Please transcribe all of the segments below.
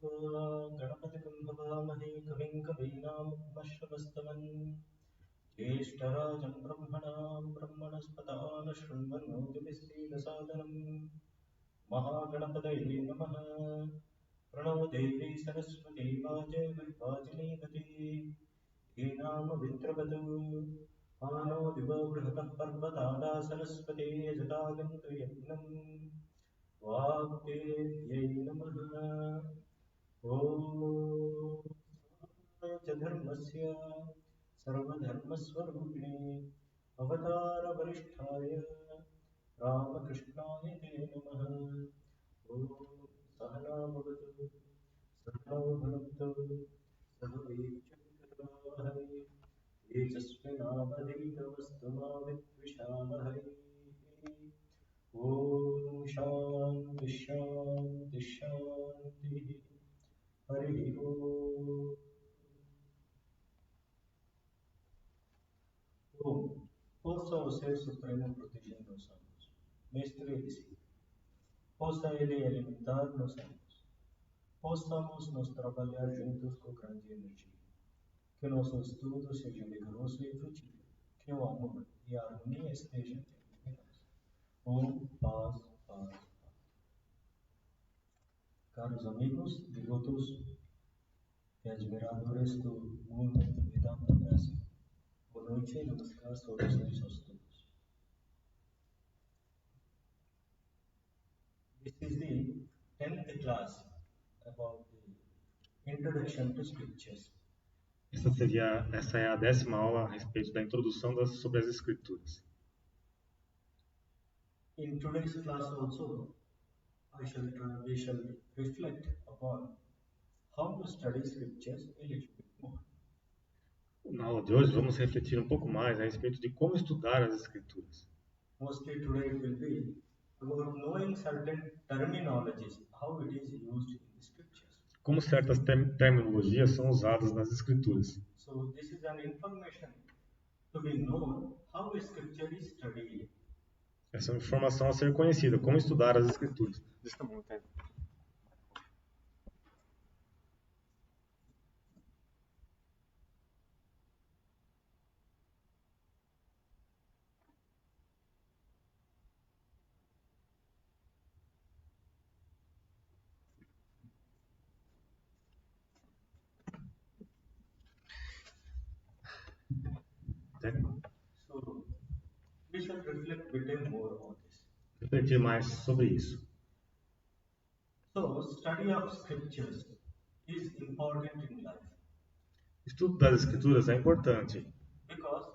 गणपतिं भवामहे कविं कवीनामुपमश्रवस्तमन् ज्येष्ठराजं ब्रह्मणस्पदान शृण्वन्नोतिभिस्सीदसादनम् महागणपतये नमः। प्रणो देवी सरस्वती वाजनीपति हीनामवित्रवतु आनो दिवो बृहतः पर्वतादा सरस्वती यजतागन्तु यज्ञम् वाग्देव्यै नमः। ॐ च धर्मस्य सर्वधर्मस्वरूपिणे अवतारवरिष्ठाय रामकृष्णाय ते नमः। ॐ सहना भवतु सहनौ भुनक्तु सह वीर्यं तेजस्विनावधीतमस्तु मा विद्विषावहै। ॐ शान्ति शान्ति शान्तिः। हरिः ॐ। Ouça o Ser Supremo protegendo os santos. Mestre e discípulo, possa Ele alimentar nos santos. Possamos nos trabalhar juntos com grande energia. Que nosso estudo seja vigoroso e frutífero. Que o amor e a harmonia estejam entre nós. Paz, paz, paz. Caros amigos, devotos e admiradores do mundo Vedanta Brasil, boa noite e namaskar, saudações aos todos. This is the 10th class about the introduction to scriptures. Essa é a 10ª aula a respeito da introdução sobre as Escrituras. In today's class also, we shall reflect upon how to study scriptures a little bit more. Na aula de hoje vamos refletir um pouco mais a respeito de como estudar as Escrituras. Mostly today it will be about knowing certain terminologies, how it is used in the scriptures. Como certas terminologias são usadas nas Escrituras. So this is an information to be known how a scripture is studied. Essa é uma informação a ser conhecida, como estudar as Escrituras. So we shall reflect a bit more on this. Refletir mais sobre isso. So study of scriptures is important in life. O estudo das Escrituras é importante. Because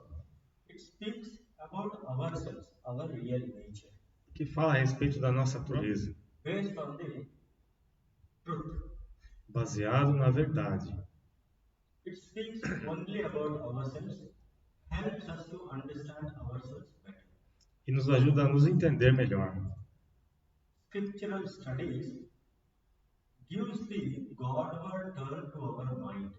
it speaks about ourselves, our real nature. Que fala a respeito da nossa natureza. Based on the truth. Baseado na verdade. It speaks only about ourselves, helps us to understand ourselves better. E nos ajuda a nos entender melhor. Scriptural studies gives the Godward turn to our mind.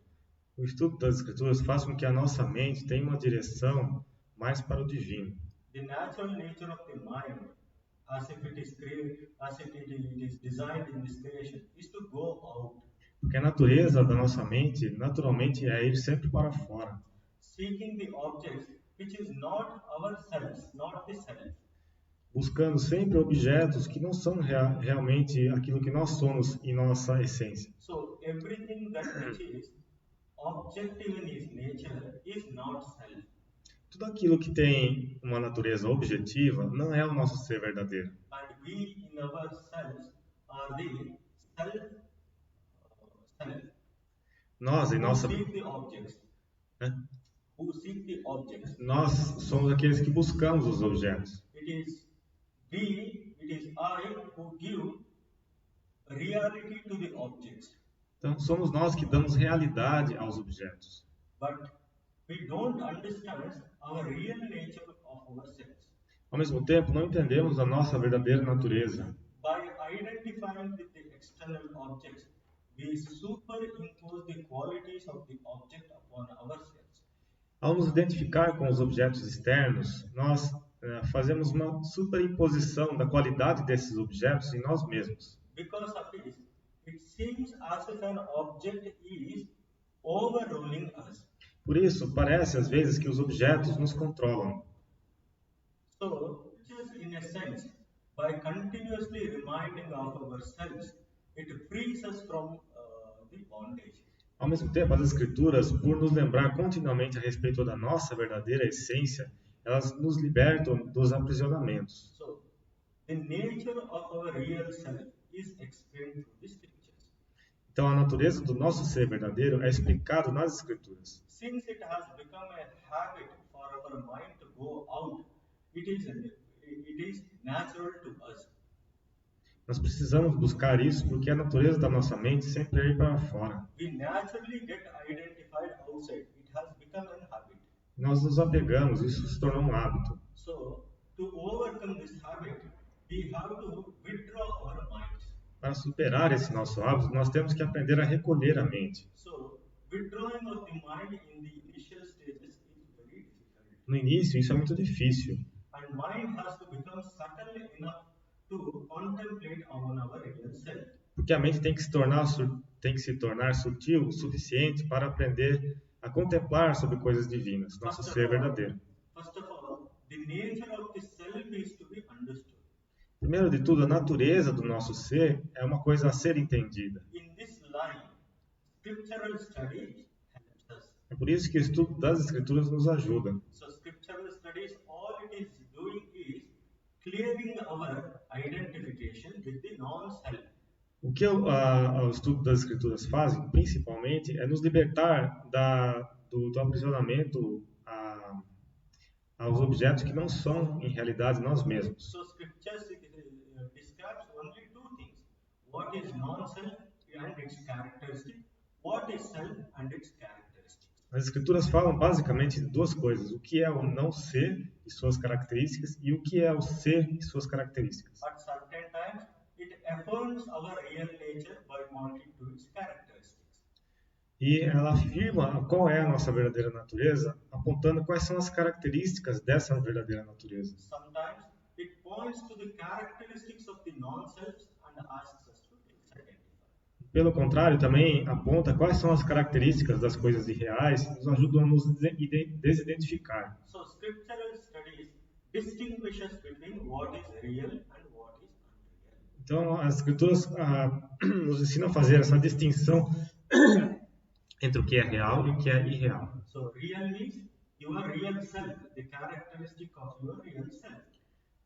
O estudo das Escrituras faz com que a nossa mente tenha uma direção mais para o divino. The natural nature of the mind, as if it is designed in this creation, is to go out. Porque a natureza da nossa mente, naturalmente, é ir sempre para fora. Seeking the objects which is not ourselves, not the self. Buscando sempre objetos que não são realmente aquilo que nós somos em nossa essência. So everything that which is objective in its nature is not self. Tudo aquilo que tem uma natureza objetiva não é o nosso ser verdadeiro. And we in ourselves are the self. Nós em nossa Who seek the objects. Who seek the objects. Nós somos aqueles que buscamos os objetos. It is I who give reality to the objects. Então somos nós que damos realidade aos objetos. But we don't understand our real nature of ourselves. Ao mesmo tempo, não entendemos a nossa verdadeira natureza. By identifying with the external objects, we superimpose the qualities of the object upon ourselves. Ao nos identificar com os objetos externos, nós fazemos uma superimposição da qualidade desses objetos em nós mesmos. Because of this, it seems as if an object is overruling us. Por isso, parece às vezes que os objetos nos controlam. So, just in a sense, by continuously reminding of ourselves, it frees us from the bondage. Ao mesmo tempo, as Escrituras, por nos lembrar continuamente a respeito da nossa verdadeira essência, elas nos libertam dos aprisionamentos. So, the nature of our real self is explained through the scriptures. Então, a natureza do nosso ser verdadeiro é explicado nas Escrituras. Since it has become a habit for our mind to go out, it is natural to us. Nós precisamos buscar isso porque a natureza da nossa mente sempre é ir para fora. We naturally get identified outside. It has become an habit. Nós nos apegamos, isso se tornou um hábito. So, to overcome this habit, we have to withdraw our minds. Para superar esse nosso hábito, nós temos que aprender a recolher a mente. So, withdrawing of the mind in the initial stages is very difficult. No início, isso é muito difícil. And mind has to become subtle enough to contemplate on our real self. Porque a mente tem que se tornar sutil o suficiente para aprender a contemplar sobre coisas divinas, nosso ser verdadeiro. First of all, the nature of the self is to be understood. Primeiro de tudo, a natureza do nosso ser é uma coisa a ser entendida. In this line, scriptural study helps us. É por isso que o estudo das Escrituras nos ajuda. So, scriptural studies, all it is doing is clearing our identification with the non-self. O que o estudo das Escrituras faz, principalmente, é nos libertar do aprisionamento aos objetos que não são, em realidade, nós mesmos. So, scriptures describes only two things: what is non-self and its characteristic, what is self and its characteristics. As Escrituras falam basicamente de duas coisas: o que é o não ser e suas características, e o que é o ser e suas características. At certain times, it affirms our real nature by pointing to its characteristics. E ela afirma qual é a nossa verdadeira natureza, apontando quais são as características dessa verdadeira natureza. Sometimes it points to the characteristics of the non-selves and asks us to identify. Pelo contrário, também aponta quais são as características das coisas irreais e nos ajudam a nos desidentificar. So, scriptural studies distinguishes between what is real and what is unreal. Então, as Escrituras nos ensinam a fazer essa distinção entre o que é real e o que é irreal. So, real means your real self, the characteristic of your real self.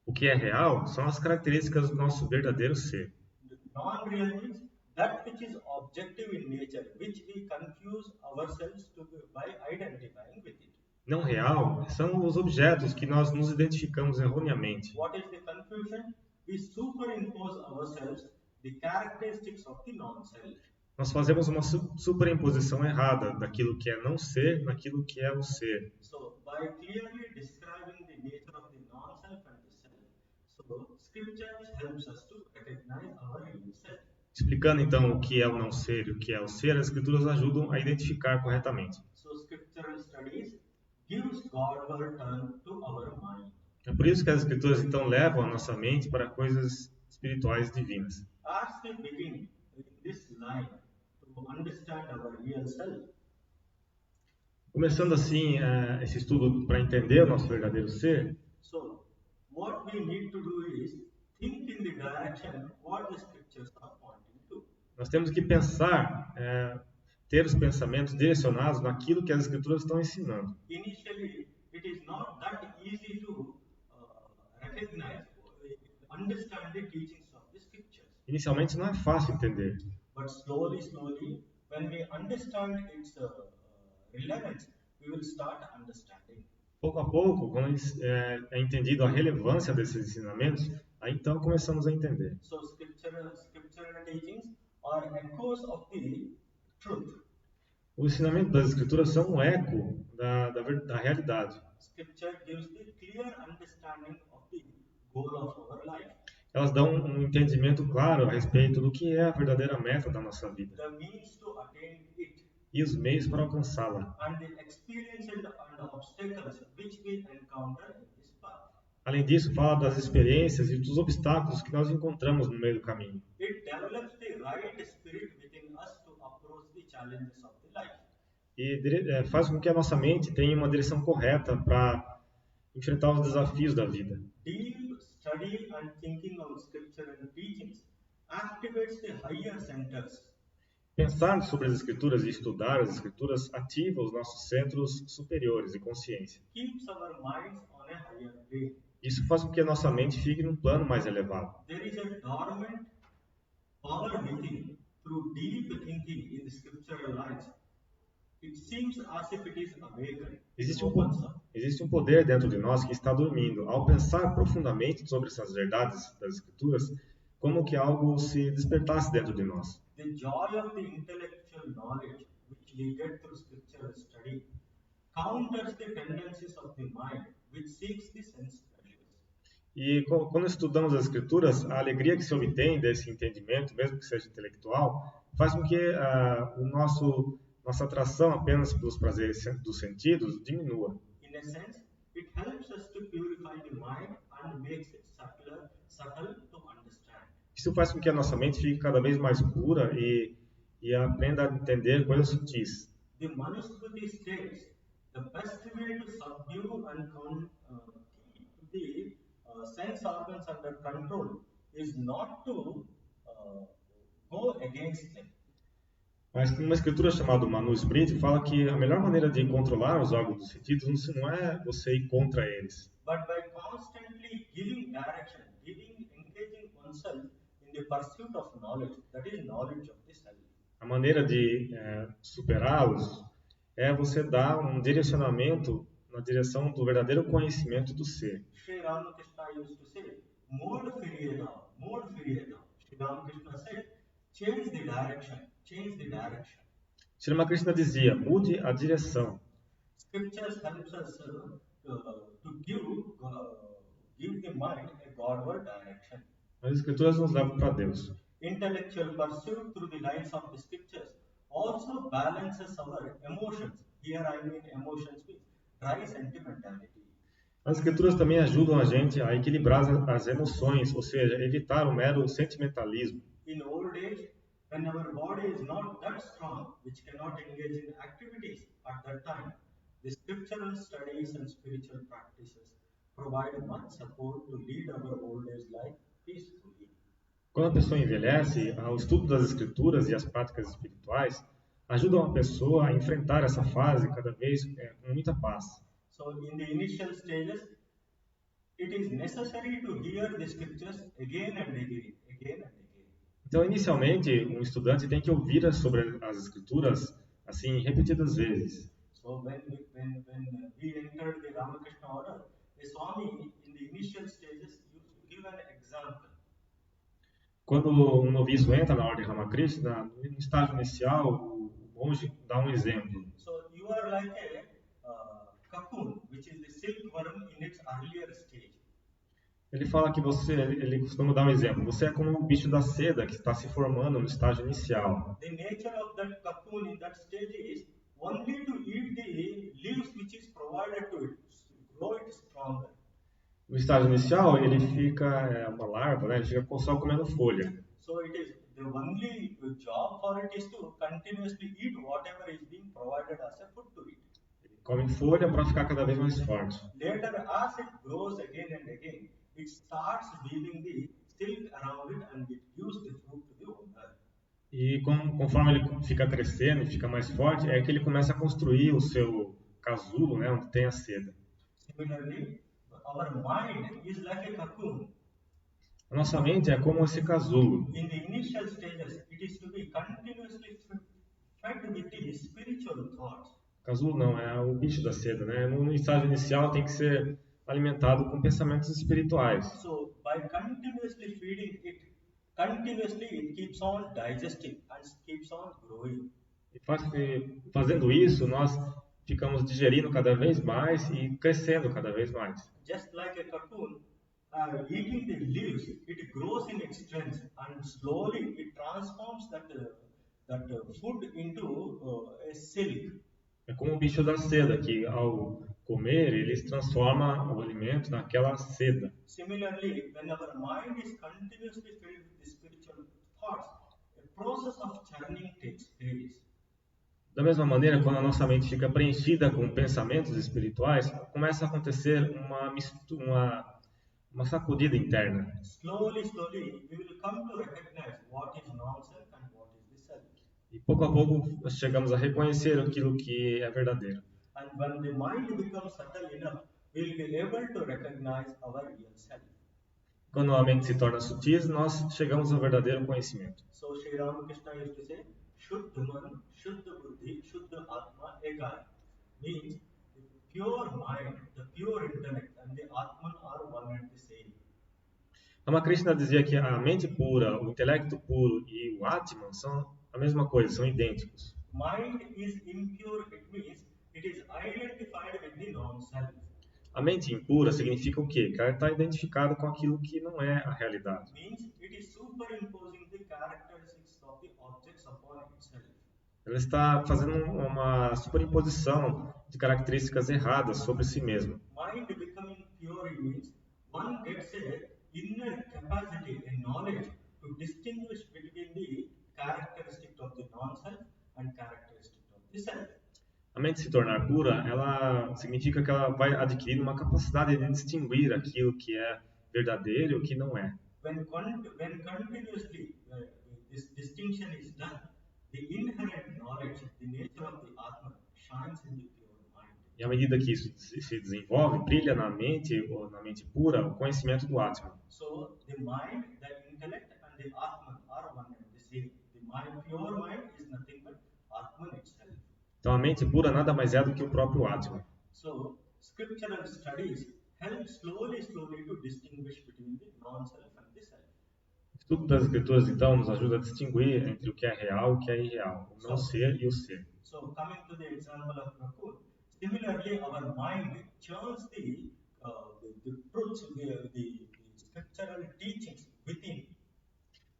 O que é real são as características do nosso verdadeiro ser. The non-real means that which is objective in nature, which we confuse ourselves by identifying with it. Não real são os objetos que nós nos identificamos erroneamente. What is the confusion? We superimpose ourselves the characteristics of the non-self. Nós fazemos uma superimposição errada daquilo que é não ser naquilo que é o ser. So, by clearly describing the nature of the non-self and the self, so scriptures helps us to recognize our real self. Explicando então o que é o não ser e o que é o ser, as Escrituras ajudam a identificar corretamente. So, scriptural studies gives Godward turn to our mind. É por isso que as Escrituras então levam a nossa mente para coisas espirituais divinas. As we begin in this line to understand our real self, Começando assim esse estudo para entender o nosso verdadeiro ser, so what we need to do is think in the direction what the scriptures are pointing to. nós temos que pensar, ter os pensamentos direcionados naquilo que as Escrituras estão ensinando. Initially, it is not that easy to recognize, understand the teachings of the scriptures. Inicialmente não é fácil entender, But slowly, when we understand its relevance, we will start understanding. pouco a pouco, quando é entendido a relevância desses ensinamentos, aí então começamos a entender. So, scriptural teachings are echoes of the truth. O ensinamento das Escrituras são um eco da realidade. Scripture gives the clear understanding of the goal of our life. Elas dão um entendimento claro a respeito do que é a verdadeira meta da nossa vida The means to attain it e os meios para alcançá-la, and the experience and obstacles which we encounter in this path. Além disso, fala das experiências e dos obstáculos que nós encontramos no meio do caminho. It develops the right spirit within us to approach the challenges of the life. E faz com que a nossa mente tenha uma direção correta para enfrentar os desafios da vida. Deep study and thinking on scripture and teachings activates the higher centers. Pensar sobre as Escrituras e estudar as Escrituras ativa os nossos centros superiores de consciência. Keeps our minds on a higher plane. Isso faz com que a nossa mente fique num plano mais elevado. There is a dormant power within through deep thinking in the scriptural lines. It seems as if it is awakened. Existe um poder dentro de nós que está dormindo. Ao pensar profundamente sobre essas verdades das Escrituras, como que algo se despertasse dentro de nós. The joy of the intellectual knowledge which we get through scriptural study counters the tendencies of the mind which seeks the sense pleasures. E quando estudamos as Escrituras, a alegria que se obtém desse entendimento, mesmo que seja intelectual, faz com que nossa atração apenas pelos prazeres dos sentidos diminua. In a sense, it helps us to purify the mind and makes it subtle to understand. Isso faz com que a nossa mente fique cada vez mais pura e aprenda a entender coisas sutis. The Manusmriti states the best way to subdue and keep the sense organs under control is not to go against them. Mas uma escritura chamada Manusmriti fala que a melhor maneira de controlar os órgãos dos sentidos não é você ir contra eles. But by constantly giving direction, engaging oneself in the pursuit of knowledge, that is knowledge of the self. A maneira de superá-los é você dar um direcionamento na direção do verdadeiro conhecimento do ser. Sri Ramakrishna used to say, "More Firiyada." Sri Ramakrishna said, change the direction. Sri Ramakrishna dizia, mude a direção. Scriptures helps us to give the mind a Godward direction. As escrituras nos levam para Deus. Intellectual pursuit through the lines of the scriptures also balances our emotions. Here I mean emotions with dry sentimentality. As escrituras também ajudam a gente a equilibrar as emoções, ou seja, evitar o mero sentimentalismo. In old age, when our body is not that strong, which cannot engage in activities at that time, the scriptural studies and spiritual practices provide much support to lead our old age life peacefully. Quando a pessoa envelhece, o estudo das escrituras e as práticas espirituais ajudam a pessoa a enfrentar essa fase cada vez com muita paz. So in the initial stages, it is necessary to hear the scriptures again and again. Então, inicialmente, um estudante tem que ouvir sobre as escrituras assim repetidas vezes. So when we entered the Ramakrishna order, the Swami in the initial stages used to give an example. Quando um noviço entra na ordem Ramakrishna, no estágio inicial, o monge dá um exemplo. So you are like a cocoon, which is the silkworm in its earlier stage. Ele fala que ele costuma dar um exemplo. Você é como um bicho da seda que está se formando no estágio inicial. The nature of that cocoon in that stage is only to eat the leaves which is provided to it, to grow it stronger. No estágio inicial, ele fica uma larva, né? Ele fica só comendo folha. So it is the only job for it is to continuously eat whatever is being provided as a food to it. Ele come folha para ficar cada vez mais forte. Later, as it grows again and again, it starts weaving the silk around it and it gives the fruit to the owner. E conforme ele fica crescendo e fica mais forte, é que ele começa a construir o seu casulo, né, onde tem a seda. Similarly, our mind is like a cocoon. A nossa mente é como esse casulo. In the initial stages, it is to be continuously fed with the spiritual thoughts. Casulo não, é o bicho da seda, né? No estágio inicial tem que ser alimentado com pensamentos espirituais. So, by continuously feeding it, it keeps on digesting and keeps on growing. E fazendo isso, nós ficamos digerindo cada vez mais e crescendo cada vez mais. Just like a cocoon, eating the leaves, it grows in its strength and slowly it transforms that food into a silk. É como o bicho da seda, que ao comer, ele transforma o alimento naquela seda. Similarly, when our mind is continuously filled with the spiritual thoughts, a process of churning takes place. Da mesma maneira, quando a nossa mente fica preenchida com pensamentos espirituais, começa a acontecer uma sacudida interna. Slowly, we will come to recognize what is non-self and what is the self. E pouco a pouco nós chegamos a reconhecer aquilo que é verdadeiro. And when the mind becomes subtle enough, we will be able to recognize our real self. Quando a mente se torna sutil, nós chegamos ao verdadeiro conhecimento. So Sri Ramakrishna used to say, Shuddha Man, Shuddha Buddhi, Shuddha Atma Ekaya. Means the pure mind, the pure intellect and the Atman are one and the same. Ramakrishna dizia que a mente pura, o intelecto puro e o Atman são a mesma coisa, são idênticos. Mind is impure, it means it is identified with the non-self. A mente impura significa o quê? Que ela está identificada com aquilo que não é a realidade. Means it is superimposing the characteristics of the objects upon itself. Ela está fazendo uma superimposição de características erradas sobre si mesma. Mind becoming pure means one gets a inner capacity and knowledge to distinguish between the characteristic of the non-self and characteristic of the self. A mente se tornar pura, ela significa que ela vai adquirir uma capacidade de distinguir aquilo que é verdadeiro e o que não é. When continuously this distinction is done, the inherent knowledge, the nature of the Atman, shines in the pure mind. E à medida que isso se desenvolve, brilha na mente ou na mente pura o conhecimento do Atman. So the mind, the intellect, and the Atman are one and the same. The mind, pure mind, is nothing but Atman itself. Então a mente pura nada mais é do que o próprio Atman. So scriptural studies help slowly to distinguish between the non-self and the self. O estudo das escrituras então nos ajuda a distinguir entre o que é real e o que é irreal, o não ser e o ser. So coming to the example of Raccoon, similarly our mind churns the truths, the scriptural teachings within.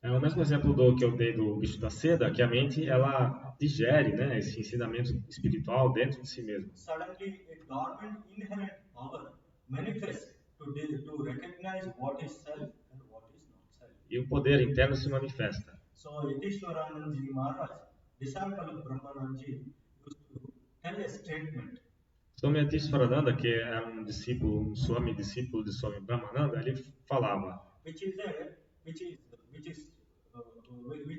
É o mesmo exemplo que eu dei do bicho da seda, que a mente ela digere, né, esse ensinamento espiritual dentro de si mesma. Suddenly, a dormant inherent power manifests to recognize what is self and what is not self. E o poder interno se manifesta. So, Yatishwaranand Ji Maharaj, disciple of Brahmanand-ji, used to tell a statement. Swami Yatishwarananda, que era um Swami discípulo de Swami Brahmananda, ele falava. Which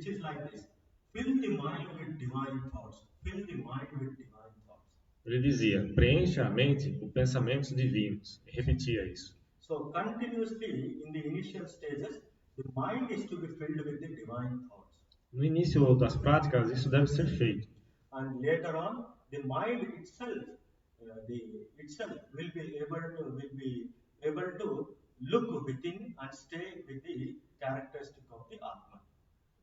is like this: fill the mind with divine thoughts. Fill the mind with divine thoughts. Ele dizia: preencha a mente com pensamentos divinos. E repetia isso. So continuously in the initial stages, the mind is to be filled with the divine thoughts. No início das práticas, isso deve ser feito. And later on, the mind itself, will be able to look within and stay with the characteristic of the Atman.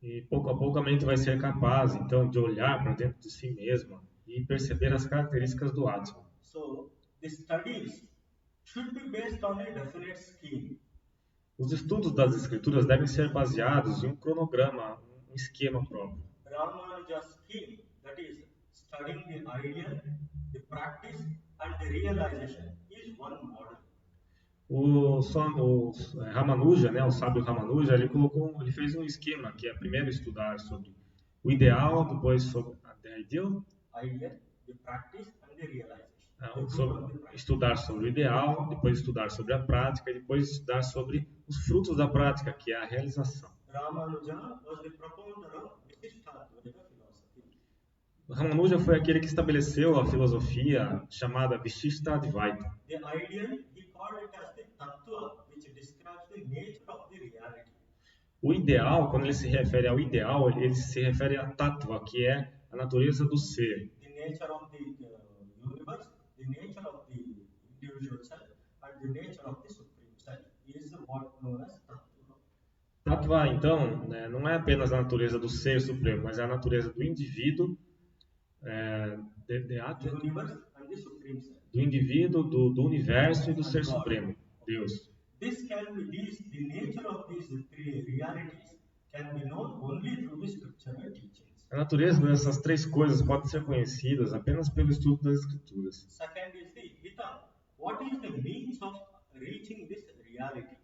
E pouco a pouco a mente vai ser capaz, então, de olhar para dentro de si mesma e perceber as características do Atman. So, the studies should be based on a definite scheme. Os estudos das escrituras devem ser baseados em um cronograma, um esquema próprio. Ramanuja's scheme, that is, studying the idea, the practice, and the realization, is one model. O Ramanuja, né, o sábio Ramanuja, ele fez um esquema que é primeiro estudar sobre o ideal, depois sobre the ideal, the practice and the realization. Estudar sobre o ideal, depois estudar sobre a prática e depois estudar sobre os frutos da prática, que é a realização. Ramanuja was the propounder of Vishishtadvaita philosophy. Ramanuja foi aquele que estabeleceu a filosofia chamada Vishishtadvaita. The ideal, he called it as the tattva, which describes the nature of the reality. O ideal, quando ele se refere ao ideal, ele se refere a tattva, que é a natureza do ser. The nature of the universe, the nature of the individual self, and the nature of the supreme self is what known as tattva. Tattva, então, né, não é apenas a natureza do ser supremo, mas é a natureza do indivíduo, do indivíduo, do universo e do ser supremo, Deus. The nature of these three realities can be known only through the scriptural teachings. A natureza dessas três coisas pode ser conhecidas apenas pelo estudo das escrituras. Second is the hita. what is the means of reaching this reality?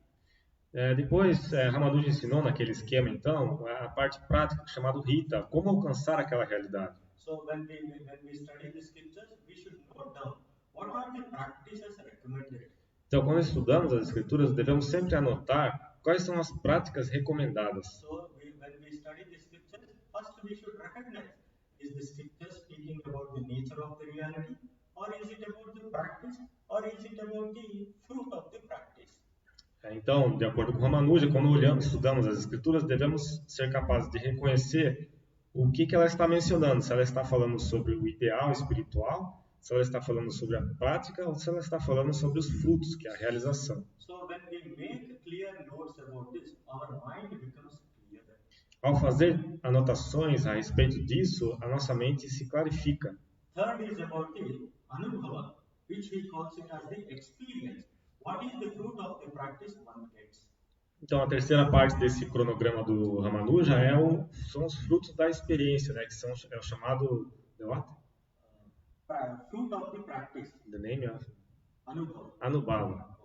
Depois, Ramanuja ensinou naquele esquema, então, a parte prática chamada Rita, como alcançar aquela realidade. So when we study the scriptures, we should note down what are the practices recommended. Então, quando estudamos as escrituras, devemos sempre anotar quais são as práticas recomendadas. So when we study the scriptures, first we should recognize, is the scripture speaking about the nature of the reality, or is it about the practice, or is it about the fruit of the practice? Então, de acordo com Ramanuja, quando estudamos as escrituras, devemos ser capazes de reconhecer o que ela está mencionando, se ela está falando sobre o ideal espiritual, se ela está falando sobre a prática, ou se ela está falando sobre os frutos, que é a realização. So when we make clear notes about this, our mind becomes clear. Ao fazer anotações a respeito disso, a nossa mente se clarifica. Third is about the anubhava, which he calls it as the experience. What is the fruit of the practice one gets? Então, a terceira parte desse cronograma do Ramanuja são os frutos da experiência, né, que é o chamado the what? Fruit of the practice. The name of Anubhava. Anubhava.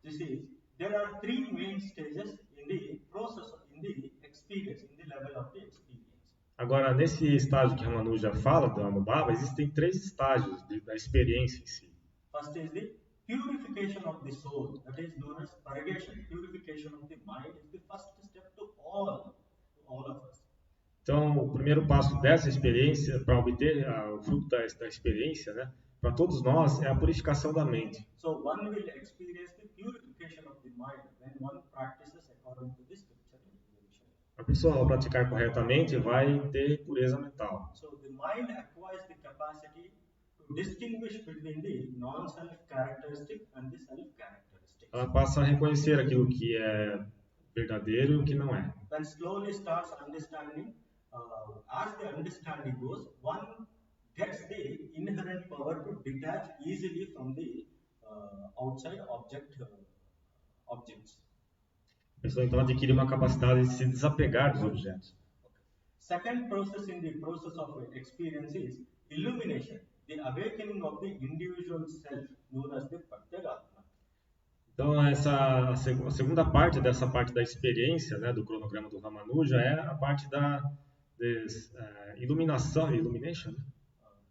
Okay. There are three main stages in the process, in the experience, in the level of the experience. Agora, nesse estágio que Ramanuja fala do Anubhava, existem 3 estágios da experiência em si. First is the purification of the soul, that is known as purgation. Purification of the mind is the first step to all of us. Então, o primeiro passo dessa experiência, para obter o fruto da experiência, né, para todos nós, é a purificação da mente. So one will experience the purification of the mind when one practices according to the scripture and regulation. A pessoa, ao praticar corretamente, vai ter pureza mental. So the mind acquires the capacity to distinguish between the non-self characteristic and the self characteristic. Ela passa a reconhecer aquilo que é verdadeiro e o que não é. When slowly starts understanding, as the understanding goes, one gets the inherent power to detach easily from the outside objects. A pessoa então adquire uma capacidade de se desapegar dos objetos. Second process in the process of experience is illumination, the awakening of the individual self, known as the Pratyagatma. Então, a segunda parte dessa parte da experiência, né, do cronograma do Ramanuja, é a parte da iluminação, illumination,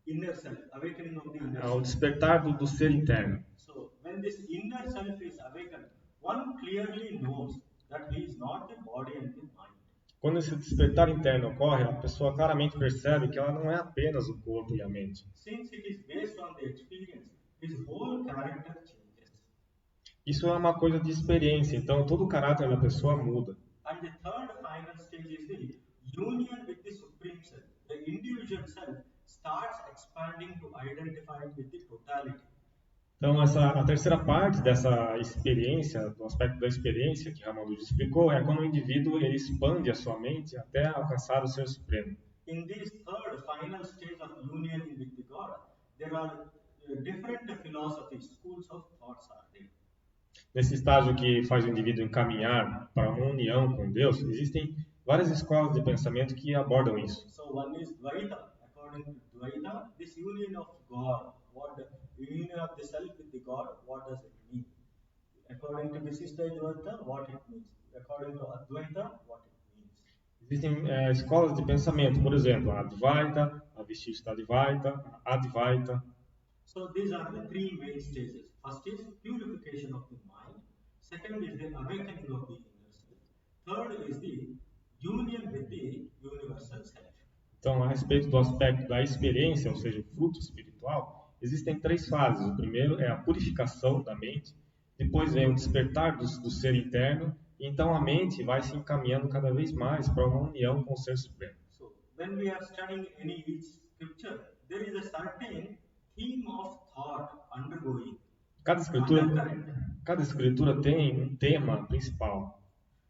Inner self, awakening of the inner ao self. despertar do ser interno. So, when this inner self is awakened, one clearly knows that he is not the body and the mind. Quando esse despertar interno ocorre, a pessoa claramente percebe que ela não é apenas o corpo e a mente. Since it is based on the experience, his whole character changes. Isso é uma coisa de experiência, então todo o caráter da pessoa muda. And the third final stage is the union with the Supreme Self. The individual self starts expanding to identify with the totality. Então, a terceira parte dessa experiência, do aspecto da experiência que Ramanuja explicou, é quando o indivíduo ele expande a sua mente até alcançar o Ser Supremo. In this third final stage of union with the God, there are different philosophies, schools of thoughts are there. Nesse estágio que faz o indivíduo encaminhar para uma união com Deus, existem várias escolas de pensamento que abordam isso. So one is Dvaita. According to Dvaita, this union of God, union of the self with the God, what does it mean? According to Visishtadvaita, what it means? According to Advaita, what it means? Existem escolas de pensamento, por exemplo, a Advaita, a Vishishtadvaita, a Advaita. So these are the three main stages. First is purification of the mind. Second is the awakening of the inner self. Third is the union with the universal self. Então, a respeito do aspecto da experiência, ou seja, o fruto espiritual, existem 3 fases. O primeiro é a purificação da mente, depois vem o despertar do ser interno, e então a mente vai se encaminhando cada vez mais para uma união com o Ser Supremo. So, when we are studying any scripture, there is a certain theme of thought undergoing. Cada escritura tem um tema principal.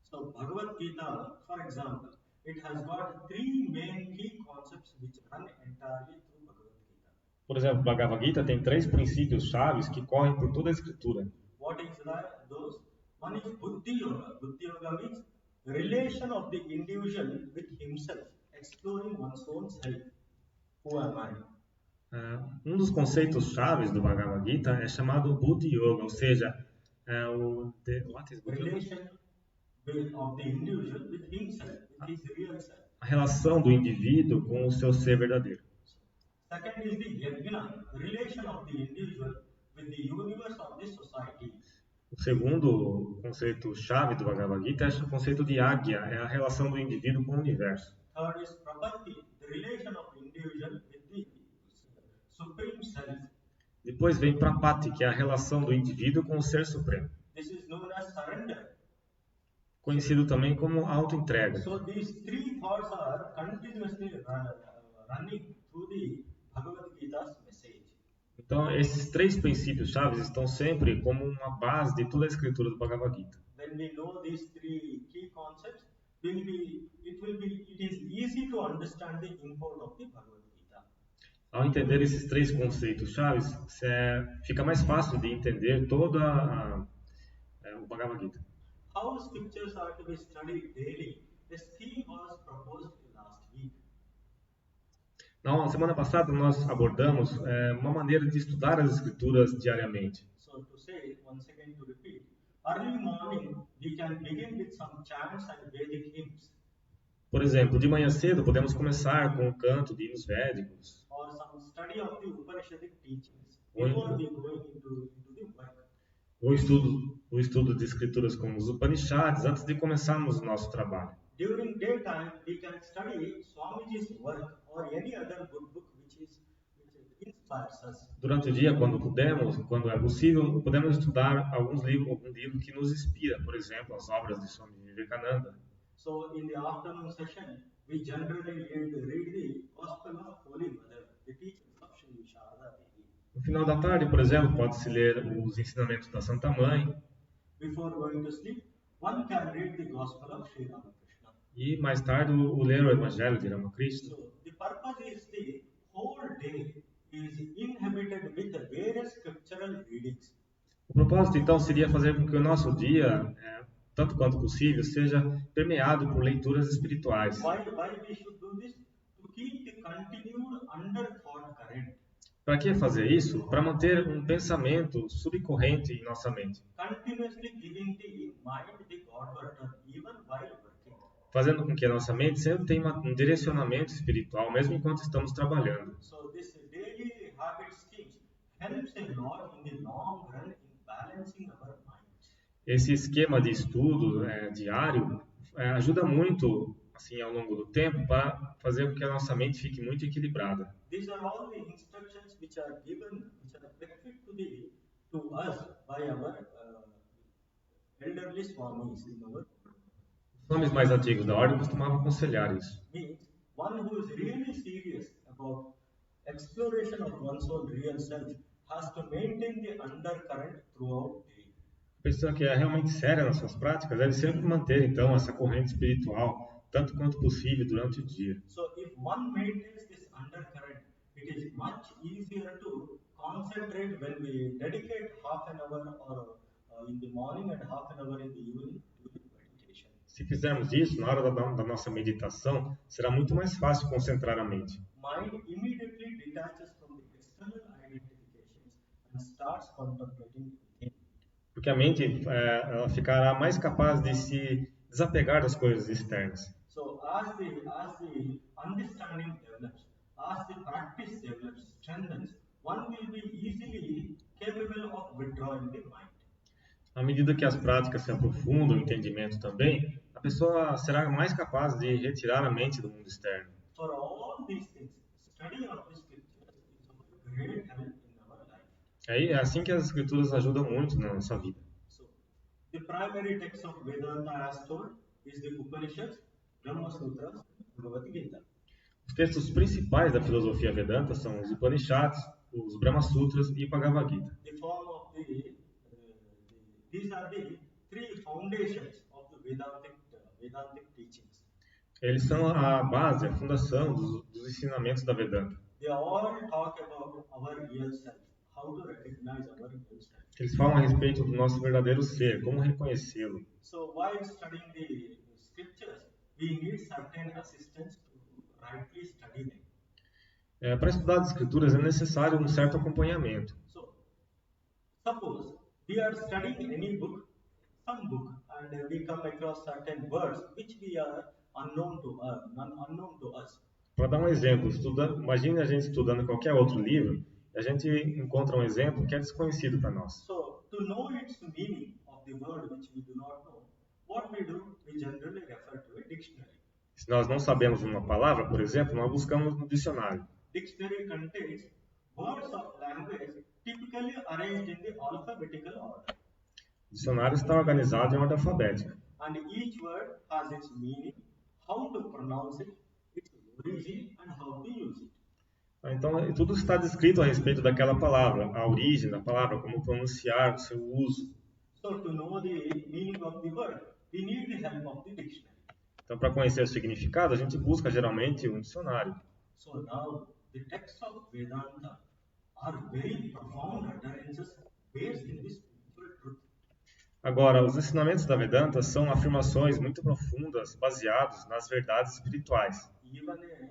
So, Bhagavad Gita, for example, it has got 3 main key concepts which run entirely through Bhagavad Gita. Por exemplo, Bhagavad Gita tem 3 princípios chaves que correm por toda a escritura. What is those? One is Buddhi Yoga. Buddhi Yoga means relation of the individual with himself, exploring one's own self. Who am I? Um dos conceitos chaves do Bhagavad Gita é chamado Buddhi Yoga, ou seja, what is Buddhi Yoga? Relation of the individual with himself, with his real self. A relação do indivíduo com o seu ser verdadeiro. Second is the yajna, relation of the individual with the universe of the society. O segundo conceito chave do Bhagavad Gita é o conceito de Agya, é a relação do indivíduo com o universo. Third is prapatti, the relation of the individual with the supreme self. Depois vem Prapatti, que é a relação do indivíduo com o ser supremo. This is known as surrender. Conhecido também como auto-entrega. So these three thoughts are continuously running through the Bhagavad Gita's message. Então, esses três princípios chaves estão sempre como uma base de toda a escritura do Bhagavad Gita. When we know these three key concepts, it is easy to understand the import of the Bhagavad Gita. Ao entender esses três conceitos chaves, fica mais fácil de entender toda o Bhagavad Gita. How scriptures are to be studied daily? The scheme was proposed last week. Na semana passada nós abordamos uma maneira de estudar as escrituras diariamente. So to say, once again to repeat, early morning we can begin with some chants and Vedic hymns. Por exemplo, de manhã cedo podemos começar com o canto de hinos védicos. Or some study of the Upanishadic teachings before we go into the work. O estudo de escrituras como os Upanishads antes de começarmos o nosso trabalho. During daytime, we can study Swamiji's work or any other good book which inspires us. Durante o dia, quando é possível, podemos estudar algum livro que nos inspira, por exemplo, as obras de Swami Vivekananda. So, in the afternoon session, we generally read the Gospel of Holy Mother, the teachings of Sri Sharada Devi. No final da tarde, por exemplo, pode-se ler os ensinamentos da Santa Mãe. Before going to sleep, one can read the Gospel of Sri Ramakrishna. E mais tarde ler o Evangelho de Ramakrishna. So, the purpose is the whole day is inhabited with the various scriptural readings. O propósito, então, seria fazer com que o nosso dia, tanto quanto possível, seja permeado por leituras espirituais. Why we should do this? To keep the continued underthought current. Para que fazer isso? Para manter um pensamento subcorrente em nossa mente. Continuously giving the mind the Godward turn, even while working. Fazendo com que a nossa mente sempre tenha um direcionamento espiritual, mesmo enquanto estamos trabalhando. So this daily habit schemes helps a lot in the long run in balancing our minds. Esse esquema de estudo diário ajuda muito, assim, ao longo do tempo, para fazer com que a nossa mente fique muito equilibrada. These are all the instructions which are given, which are affected to us by our elderly swamis in our. Os nomes mais antigos da ordem costumavam aconselhar isso. Means one who is really serious about exploration of one's own real self has to maintain the undercurrent throughout the day. A pessoa que é realmente séria nas suas práticas deve sempre manter, então, essa corrente espiritual tanto quanto possível durante o dia. So if one maintains this undercurrent, it is much easier to concentrate when we dedicate half an hour or in the morning and half an hour in the evening to the meditation. Se fizermos isso na hora da nossa meditação, será muito mais fácil concentrar a mente. Mind immediately detaches from the external identifications and starts contemplating within. Porque a mente ela ficará mais capaz de se desapegar das coisas externas. So as the understanding develops, as the practice develops, strengthens, one will be easily capable of withdrawing the mind. À medida que as práticas se aprofundam, o entendimento também, a pessoa será mais capaz de retirar a mente do mundo externo. For all these things, study of the scriptures is of great help in our life. É assim que as escrituras ajudam muito na nossa vida. So, the primary text of Vedanta as told is the Upanishads, Brahma Sutras, Bhagavad Gita. Os textos principais da filosofia Vedanta são os Upanishads, os Brahma Sutras e o Bhagavad Gita. The form of these are the three foundations of the Vedantic teachings. Eles são a base, a fundação dos ensinamentos da Vedanta. They all talk about our real self, how to recognize our real self. Eles falam a respeito do nosso verdadeiro ser, como reconhecê-lo. So while studying the scriptures, we need certain assistance to rightly study them. Para estudar as escrituras é necessário um certo acompanhamento. So, suppose we are studying any book, some book, and we come across certain words which we are unknown to us. Para dar um exemplo, imagine a gente estudando qualquer outro livro e a gente encontra um exemplo que é desconhecido para nós. So, to know its meaning of the word which we do not know, what we do, we generally refer to a dictionary. Se nós não sabemos uma palavra, por exemplo, nós buscamos no dicionário. Dictionary contains words of language typically arranged in the alphabetical order. O dicionário está organizado em ordem alfabética. And each word has its meaning, how to pronounce it, its origin, and how to use it. Então, tudo está descrito a respeito daquela palavra, a origem da palavra, como pronunciar, o seu uso. So, to know the meaning of the word, we need the help of the dictionary. Então, para conhecer o significado, a gente busca geralmente um dicionário. So, now, the texts of Vedanta are very profound utterances based in this spiritual truth. Agora, os ensinamentos da Vedanta são afirmações muito profundas, baseadas nas verdades espirituais. Even a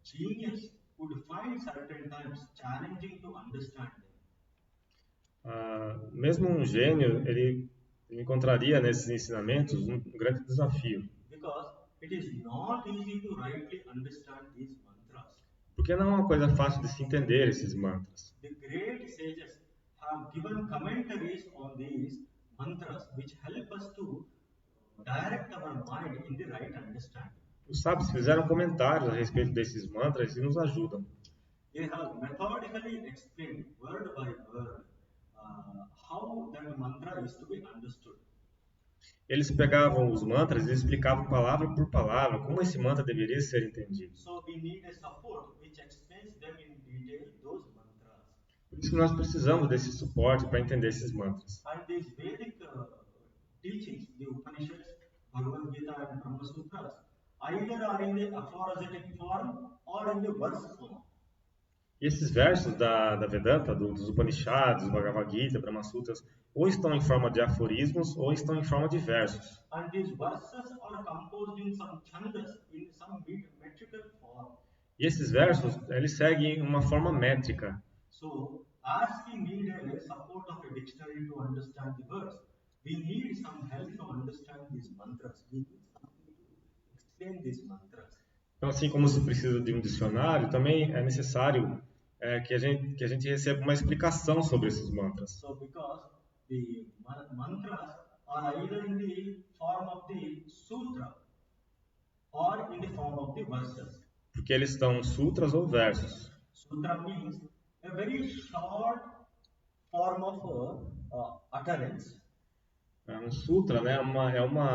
genius would find certain times challenging to understand them. Mesmo um gênio, ele encontraria nesses ensinamentos um grande desafio. Because it is not easy to rightly understand these mantras. Porque não é uma coisa fácil de se entender esses mantras. The great sages have given commentaries on these mantras which help us to direct our mind in the right understanding. Os sábios fizeram comentários a respeito desses mantras e nos ajudam. They have methodically explained word by word how that mantra is to be understood. Eles pegavam os mantras e explicavam palavra por palavra como esse mantra deveria ser entendido. So we need a support which explains them in detail those mantras. Por isso que nós precisamos desse suporte para entender esses mantras. And these Vedic teachings, the Upanishads, Bhagavad Gita and Brahma Sutras, either are in the aphoristic form or in the verse form. E esses versos da Vedanta, dos Upanishads, Bhagavad Gita, Brahma Sutras, ou estão em forma de aforismos ou estão em forma de versos. And these verses are composed in some chandas, in some metrical form. E esses versos, eles seguem uma forma métrica. So, as we need a support of a dictionary to understand the verse, we need some help to understand these mantras. We need something to explain these mantras. Então, assim como se precisa de um dicionário, também é necessário que a gente receba uma explicação sobre esses mantras. So, because the mantras are either in the form of the sutra or in the form of the verses. Porque eles são sutras ou versos. Sutra means a very short form of utterance. Um sutra, né,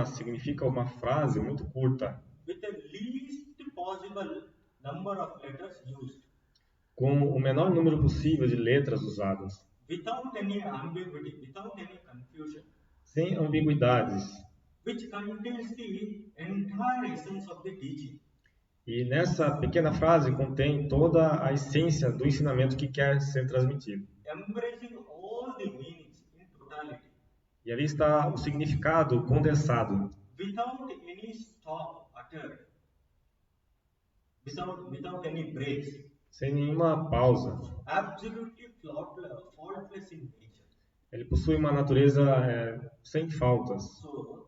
significa uma frase muito curta. With the least possible number of letters used. Com o menor número possível de letras usadas. Without any ambiguity, without any confusion. Sem ambiguidades. Which contains the entire essence of the teaching. E nessa pequena frase contém toda a essência do ensinamento que quer ser transmitido. Embracing all the meanings in totality. E ali está o significado condensado. Without any stop uttered. Without any breaks. Sem nenhuma pausa. Absolutely faultless in nature. Ele possui uma natureza sem faltas. So,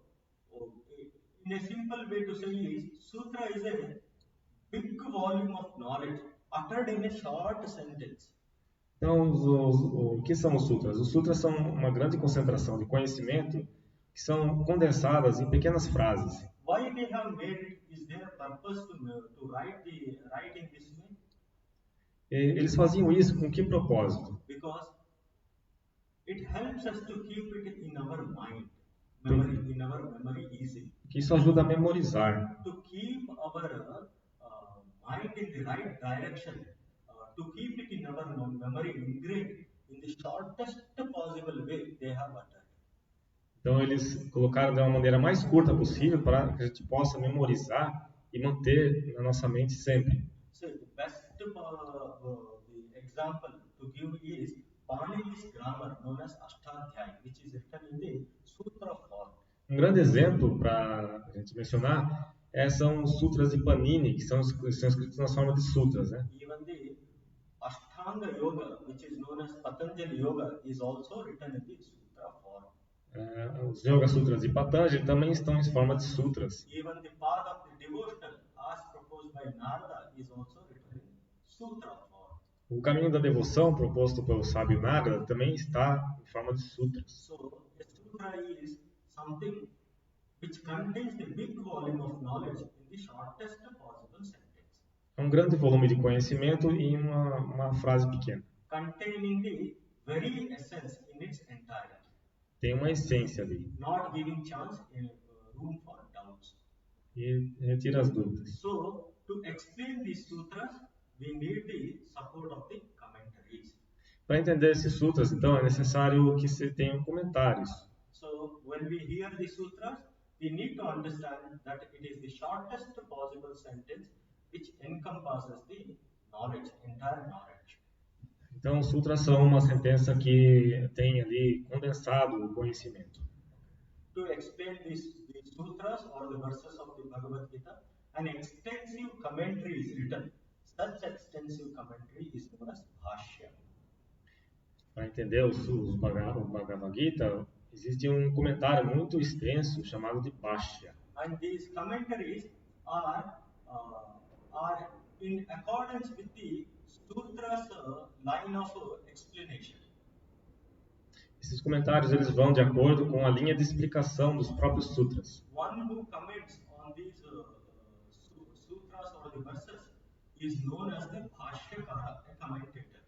in a simple way to say is, Sutra is a big volume of knowledge uttered in a short sentence. Então, o que são os sutras? Os sutras são uma grande concentração de conhecimento que são condensadas em pequenas frases. Why they have made it? Is their purpose to write in this way? Eles faziam isso com que propósito? Because it helps us to keep it in our mind, memory easy. Que isso ajuda a memorizar. To keep our mind in the right direction, to keep it in our memory engraved in the shortest possible way they have uttered. Então eles colocaram de uma maneira mais curta possível para que a gente possa memorizar e manter na nossa mente sempre. So the best the example to give is Panini's grammar known as Ashtadhyaya, which is written in the Sutra form. Um grande exemplo para a gente mencionar são os sutras de Panini, que são escritos na forma de sutras, né? Even the Ashtanga Yoga, which is known as Patanjali Yoga, is also written in the sutra form. Os Yoga Sutras de Patanjali também estão em forma de sutras. Even the path of the devotional, as proposed by Narada, is also written in sutra form. O caminho da devoção proposto pelo sábio Narada também está em forma de sutras. So, a sutra is something which contains the big volume of knowledge in the shortest possible sentence. É um grande volume de conhecimento em uma frase pequena. Containing the very essence in its entirety. Tem uma essência ali. Not giving chance in room for doubts. E retira as dúvidas. So, to explain these sutras, we need the support of the commentaries. Para entender esses sutras, então, é necessário que se tenham comentários. So, when we hear the sutras, we need to understand that it is the shortest possible sentence which encompasses the knowledge, entire knowledge. Então, os sutras são uma sentença que tem ali condensado o conhecimento. To explain these sutras or the verses of the Bhagavad Gita, an extensive commentary is written. Such extensive commentary is known as Bhashya. Para entender o Bhagavad Gita, existe um comentário muito extenso chamado de Bhashya. And these commentaries are in accordance with the sutra's line of explanation. Esses comentários eles vão de acordo com a linha de explicação dos próprios sutras. One who comments on these sutras or the verses is known as the Bhashyakara, a commentator.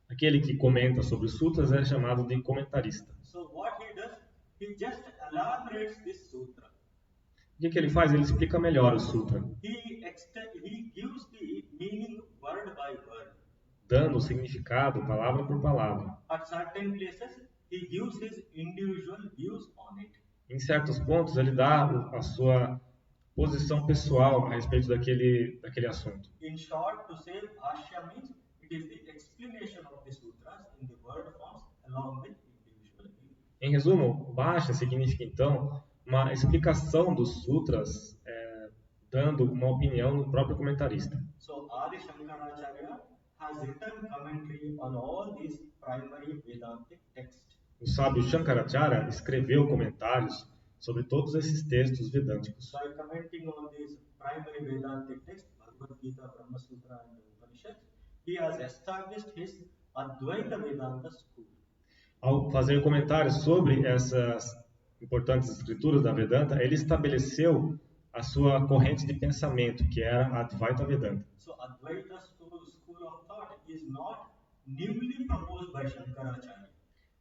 Aquele que comenta sobre os sutras é chamado de comentarista. So what he does, he just elaborates this sutra. O que ele faz? Ele explica melhor o sutra, He gives the meaning word by word. dando o significado palavra por palavra. At certain places, he gives his individual views on it. Em certos pontos, ele dá a sua posição pessoal a respeito daquele assunto. In short, to say Bhashya means it is the explanation of the sutras in the word forms along with individual views. Em resumo, Bhashya significa, então, uma explicação dos sutras, dando uma opinião no próprio comentarista. So, Adi Shankaracharya has written commentary on all these primary Vedantic texts. O sábio Shankaracharya escreveu comentários sobre todos esses textos vedânticos. By commenting on these primary Vedantic texts, Bhagavad Gita, Brahma Sutra and Upanishads, he has established his Advaita Vedanta school. Ao fazer comentários sobre essas importantes escrituras da Vedanta, ele estabeleceu a sua corrente de pensamento, que era a Advaita Vedanta. So Advaita school of thought is not newly proposed by Shankaracharya.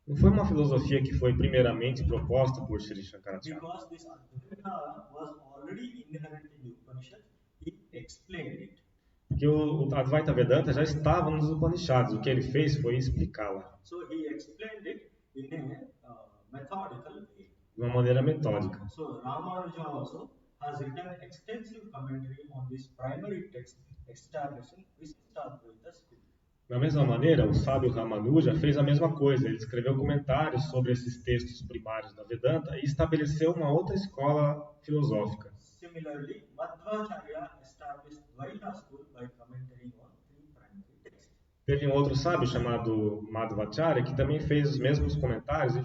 Não foi uma filosofia que foi primeiramente proposta por Sri Shankaracharya. Because this Advaita was already inherent in the Upanishads, he explained it. Porque o Advaita Vedanta já estava nos Upanishads. O que ele fez foi explicá-la. So he explained it in a methodical way. De uma maneira metódica. So Ramanuja also has written extensive commentary on this primary text establishing Advaita school. Da mesma maneira, o sábio Ramanuja fez a mesma coisa. Ele escreveu comentários sobre esses textos primários da Vedanta e estabeleceu uma outra escola filosófica. Similarly, Madhvacharya established Dvaita school by commenting on three primary texts. Teve um outro sábio chamado Madhvacharya que também fez os mesmos comentários e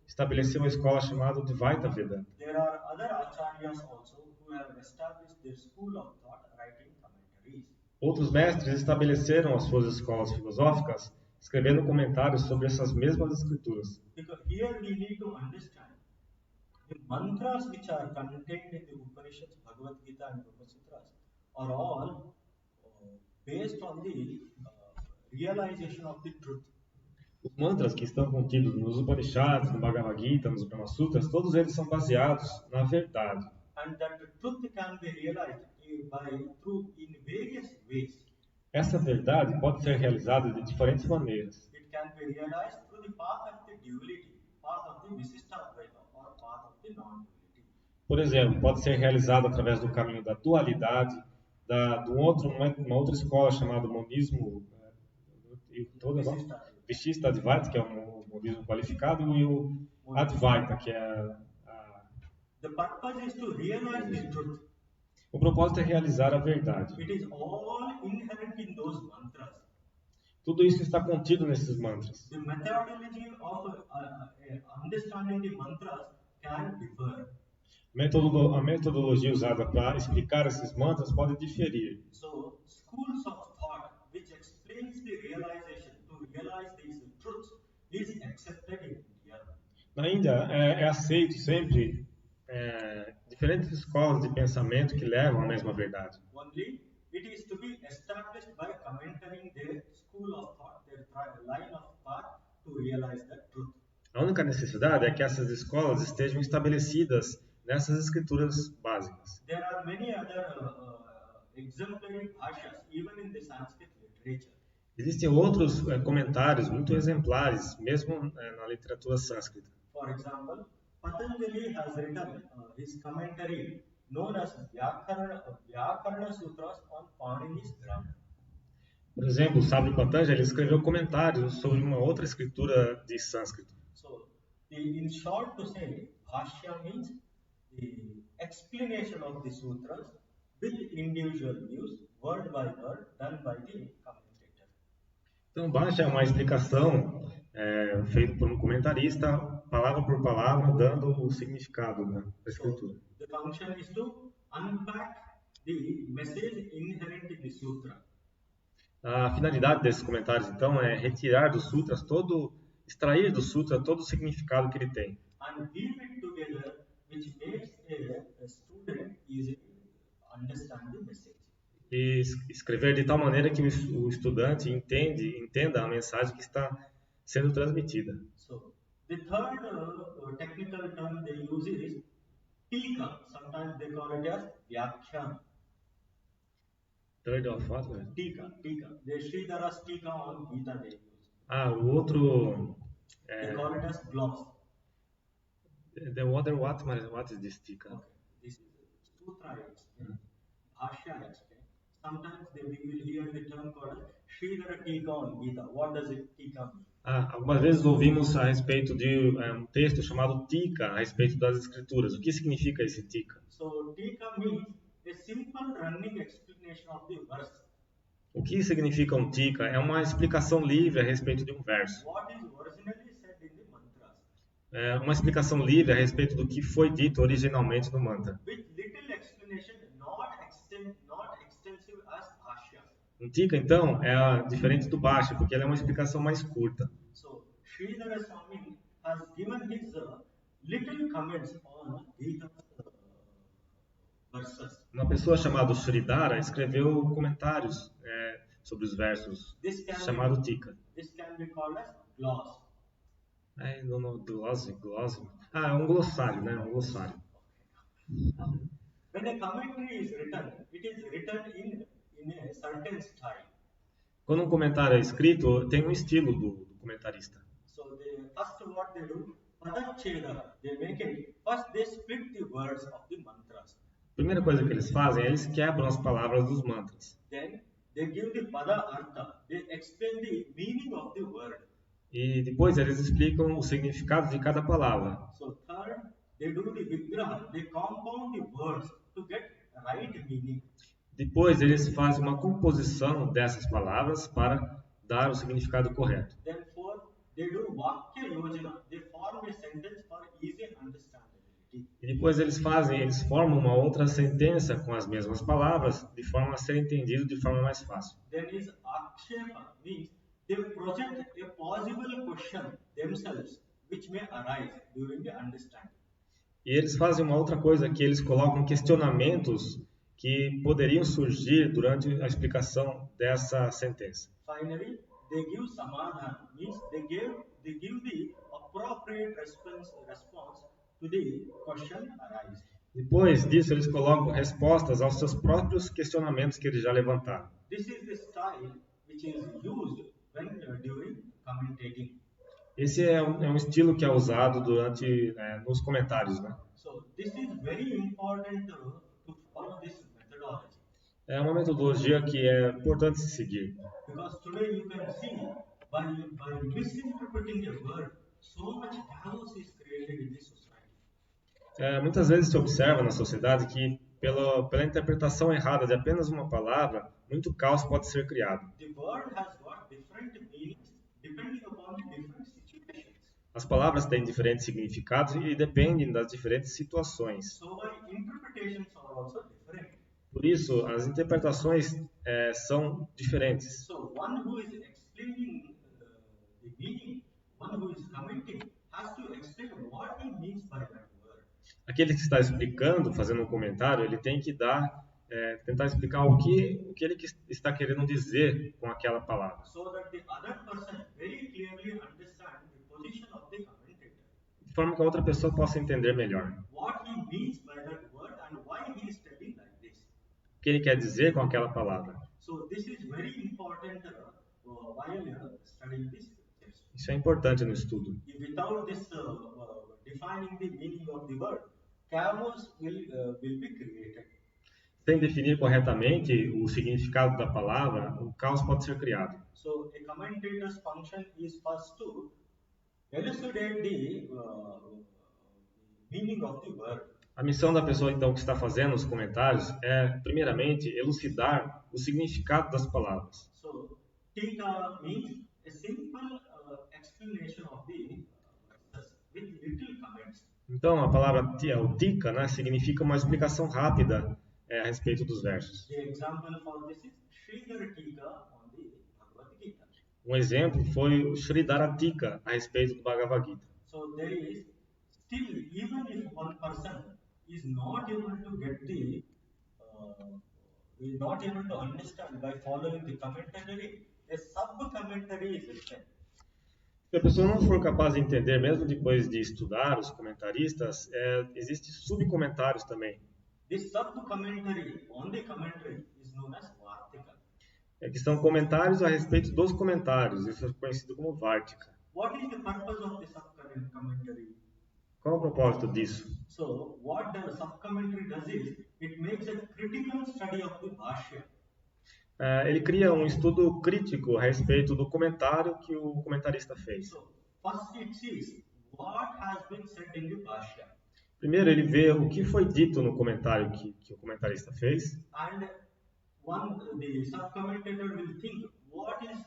estabeleceu uma escola chamada Dvaita Vedanta. There are other acharyas also who have established their school of thought writing commentaries. Outros mestres estabeleceram as suas escolas filosóficas escrevendo comentários sobre essas mesmas escrituras. Because here we need to understand the mantras which are contained in the Upanishads, Bhagavad Gita and Brahma Sutras are all based on the realization of the truth. Os mantras que estão contidos nos Upanishads, no Bhagavad Gita, nos Brahma Sutras, todos eles são baseados na verdade. And that truth can be realized in various ways. Essa verdade pode ser realizada de diferentes maneiras. It can be realized through the path of the duality, path of the Visishtadvaita or path of the non-duality. Por exemplo, pode ser realizado através do caminho da dualidade, uma outra escola chamada monismo Vishishtadvaita, que é um monismo qualificado, e o Advaita, que é The purpose is to realize the truth. O propósito é realizar a verdade. It is all inherent in those mantras. isso está contido nesses mantras. The methodology of understanding the mantras can differ. A metodologia usada para explicar esses mantras pode diferir. So, schools of thought which explains the realization to realize these truths is accepted in India. Na Índia é aceito sempre diferentes escolas de pensamento que levam à mesma verdade. Only it is to be established by commenting their school of thought, their line of thought to realize the truth. A única necessidade é que essas escolas estejam estabelecidas nessas escrituras básicas. There are many other exemplary bhashas even in the Sanskrit literature. Existem outros comentários muito exemplares, mesmo na literatura sânscrita. For example, Patanjali has written his commentary known as Vyakarana Sutras on Panini's grammar. Por exemplo, o sábio Patanjali escreveu comentários sobre uma outra escritura de sânscrito. So, in short to say, Bhashya means the explanation of the sutras with individual views, word by word, done by the commentator. Então, Bhashya é uma explicação feita por um comentarista, palavra por palavra, dando o significado da escritura. So, the function is to unpack the message inherent in the sutra. A finalidade desses comentários, então, é retirar dos sutras extrair do sutra todo o significado que ele tem. And weave it together, which makes a student easy to understand the message. E escrever de tal maneira que o estudante entenda a mensagem que está sendo transmitida. So, the third technical term they use is tika. Sometimes they call it as Vyakhyan. Third of what? Tika. The Sridhara's tika on Gita they use. O outro... They call it as gloss. The other what is this tika? Okay. This is sutra explain. Bhashya explain. Sometimes they will hear the term called Sridhara tika on Gita. What does it tika mean? Algumas vezes ouvimos a respeito de um texto chamado tika, a respeito das escrituras. O que significa esse tika? So, tika means a simple running explanation of the verse. O que significa um tika? É uma explicação livre a respeito de um verso. What is originally said in the mantras. É uma explicação livre a respeito do que foi dito originalmente no mantra. With little explanation, not extensive as bhashya. Um tika, então, é diferente do bhashya, porque ela é uma explicação mais curta. So, Sridhara Swami has given his little comments on Gita verses. Uma pessoa chamada Sridhara escreveu comentários sobre os versos, chamado tika. This can be called as gloss. I don't know, glossy. É um glossário, né? Um glossário. When a commentary is written, it is written in a certain style. Quando um comentário é escrito, tem um estilo do comentarista. So, first what they do, padacheda, they make it, first they split the words of the mantras. A primeira coisa que eles fazem é eles quebram as palavras dos mantras. Then they give the pada artha, they explain the meaning of the word. E depois eles explicam o significado de cada palavra. So third, they do the vigraha, they compound the words to get right meaning. Depois eles fazem uma composição dessas palavras para dar o significado correto. Then fourth, they do vakya yojana, they form a sentence for easy understandability. E depois eles formam uma outra sentença com as mesmas palavras, de forma a ser entendido de forma mais fácil. Then is akshepa, means they project a possible question themselves, which may arise during the understanding. E eles fazem uma outra coisa, que eles colocam questionamentos que poderiam surgir durante a explicação dessa sentença. Finally, they give samadhana, means they give the appropriate response to the question arise. Depois disso, eles colocam respostas aos seus próprios questionamentos que eles já levantaram. This is the style which is used when during commentating. Esse é um estilo que é usado durante nos comentários, né? So this is very important to follow this methodology. É uma metodologia que é importante se seguir. Because today you can see by misinterpreting a word, so much chaos is created in this society. Muitas vezes se observa na sociedade que pela interpretação errada de apenas uma palavra, muito caos pode ser criado. The word has got different different meanings depending upon the different situations. As palavras têm diferentes significados e dependem das diferentes situações. So our interpretations are also different. Por isso, as interpretações são diferentes. So one who is explaining the meaning, one who is commenting, has to explain what he means by that word. Aquele que está explicando, fazendo um comentário, ele tem que tentar explicar o que ele está querendo dizer com aquela palavra. So that the other person very clearly understands the position of the commentator. De forma que a outra pessoa possa entender melhor What he means by that word and why he is telling like this. o que ele quer dizer com aquela palavra. So this is very important while studying this text. Isso é importante no estudo. Without this defining the meaning of the word, chaos will be created. Sem definir corretamente o significado da palavra, o caos pode ser criado. So a commentator's function is first to elucidate the meaning of the word. A missão da pessoa, então, que está fazendo os comentários é, primeiramente, elucidar o significado das palavras. So, tika means a simple explanation of the verses with little comments. Então, a palavra o tika, né, significa uma explicação rápida a respeito dos versos. The example for this is Sridhar Tika on the Bhagavad Gita. Um exemplo foi o Sridhara Tika a respeito do Bhagavad Gita. So there is still, even if one person is not able to get the, is not able to understand by following the commentary, a sub-commentary is written. Se a pessoa não for capaz de entender, mesmo depois de estudar os comentaristas, existem subcomentários também. This sub-commentary on the commentary is known as Vartika. Que são comentários a respeito dos comentários. Isso é conhecido como Vartika. What is the purpose of the sub-commentary? Qual é o propósito disso? So, what the sub-commentary does is, it makes a critical study of the Bhashya. Ele cria um estudo crítico a respeito do comentário que o comentarista fez. So, first it sees what has been said in the Bhashya. Primeiro, ele vê o que foi dito no comentário que o comentarista fez. And the sub-commentator will think what is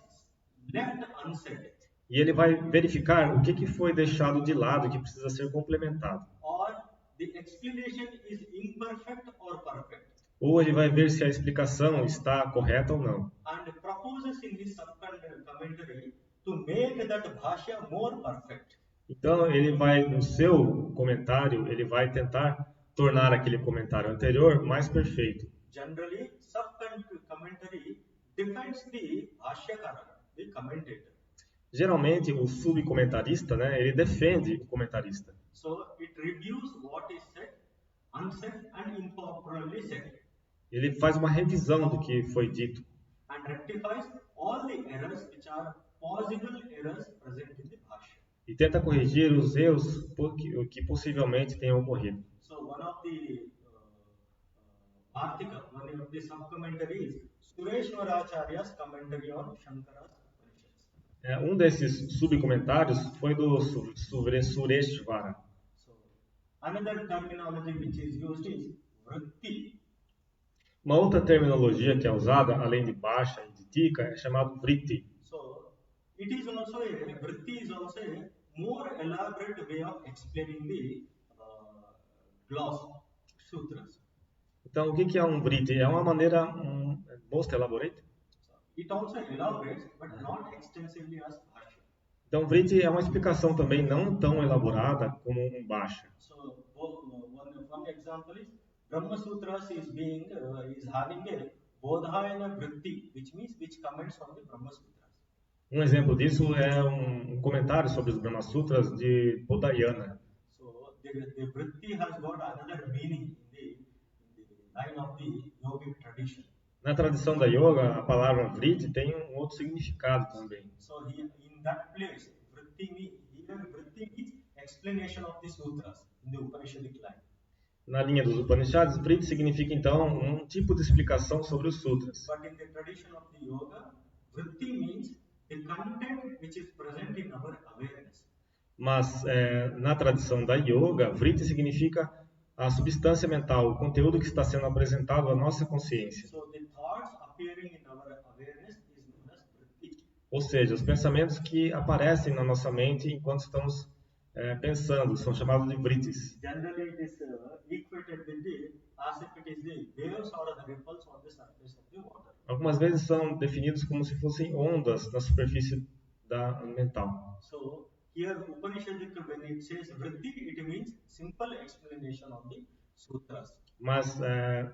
left unsaid. E ele vai verificar o que foi deixado de lado, que precisa ser complementado. Or the explanation is imperfect or perfect. Ou ele vai ver se a explicação está correta ou não. And proposes in his sub-commentary to make that Bhashya more perfect. Então, ele vai, no seu comentário, ele vai tentar tornar aquele comentário anterior mais perfeito. Generally, sub-commentary defends the Bhashyakara, the commentator. Geralmente, o subcomentarista, né, ele defende o comentarista. So, it reviews what is said, unsaid and improperly said. Ele faz uma revisão do que foi dito. And rectifies all the errors which are possible errors present in the Bhashya. E tenta corrigir os erros que possivelmente tenham ocorrido. So one of the Vartika, one of the sub-commentaries, Sureshwaracharya's commentary on Shankara's Upanishads. Um desses subcomentários foi do Sureshwara. So another terminology which is used is vritti. Uma outra terminologia que é usada, além de baixa e de tika, é chamado vritti. So it is also vritti is also a more elaborate way of explaining the gloss sutras. Então, o que é um vritti? É uma maneira most elaborate? It also elaborates, but not extensively as Bhashya. Então, vritti é uma explicação também não tão elaborada como um baixa. So one example is Brahma Sutras is having a Bodhayana Vritti, which comments on the Brahma Sutras. Um exemplo disso é um comentário sobre os Brahma Sutras de Bodhayana. So the Vritti has got another meaning in the line of the yogic tradition. Na tradição da yoga, a palavra vritti tem um outro significado também. So in that place, Vritti means explanation of the sutras in the Upanishadic line. Na linha dos Upanishads, vritti significa então um tipo de explicação sobre os sutras. But in the tradition of the yoga, vritti means the content which is present in our awareness. Mas na tradição da yoga, vritti significa a substância mental, o conteúdo que está sendo apresentado à nossa consciência. So the thoughts appearing in our awareness is known as vritti. Ou seja, os pensamentos que aparecem na nossa mente enquanto estamos pensando, são chamados de vrittis. Generally, it is equated with the, as if it is the waves or the ripples on the surface of the water. Algumas vezes são definidos como se fossem ondas na superfície mental. So, here Upanishadic, when it says vritti, it means simple explanation of the sutras. Mas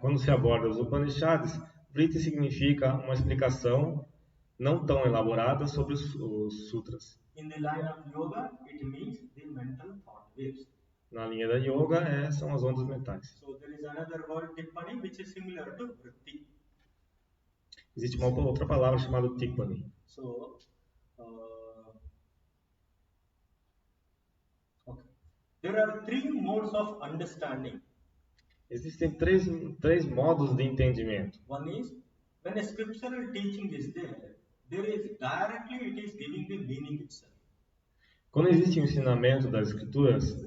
quando se aborda os Upanishads, vritti significa uma explicação não tão elaborada sobre os sutras. In the line of yoga, it means the mental thought waves. Na linha da yoga, são as ondas mentais. So there is another word, tippani, which is similar to vritti. Existe uma outra palavra chamada tippani. So, okay. There are three modes of understanding. Existem três modos de entendimento. One is, when a scriptural teaching is there is directly it is giving the meaning itself. Quando existe um ensinamento das escrituras,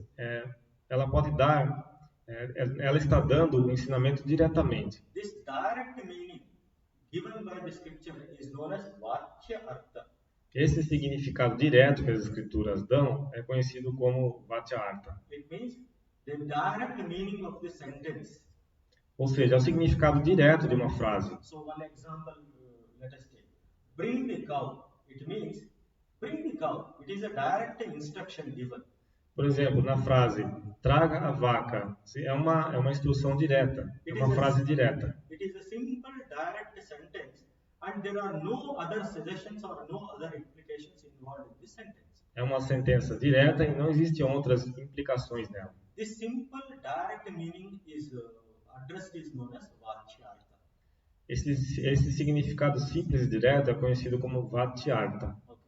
ela pode dar, ela está dando o ensinamento diretamente. This direct meaning given by the scripture is known as Vachya Artha. Esse significado direto que as escrituras dão é conhecido como Vachya Artha. It means the direct meaning of the sentence. Ou seja, é o significado direto de uma frase. So one example, let us take. Bring the cow. It means, bring the cow. It is a direct instruction given. Por exemplo, na frase, traga a vaca, é uma instrução direta, é uma frase direta. It is a simple, direct sentence, and there are no other suggestions or no other implications involved in this sentence. É uma sentença direta e não existem outras implicações nela. This simple, direct meaning is addressed is known as Vachyartha. Esse significado simples e direto é conhecido como Vachyartha. Okay.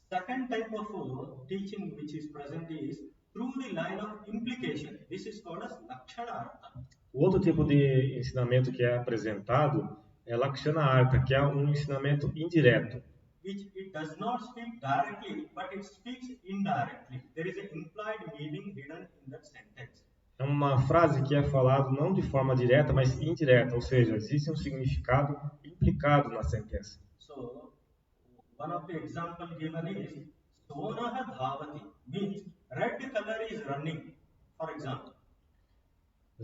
Second type of teaching which is present is through the line of implication. This is called as Lakshanartha. O outro tipo de ensinamento que é apresentado é Lakshanartha, que é um ensinamento indireto. Which it does not speak directly, but it speaks indirectly. There is an implied meaning hidden in that sentence. É uma frase que é falada não de forma direta, mas indireta, ou seja, existe um significado implicado na sentença. So, one of the example given is Sonaha Dhavati, means red color is running. For example,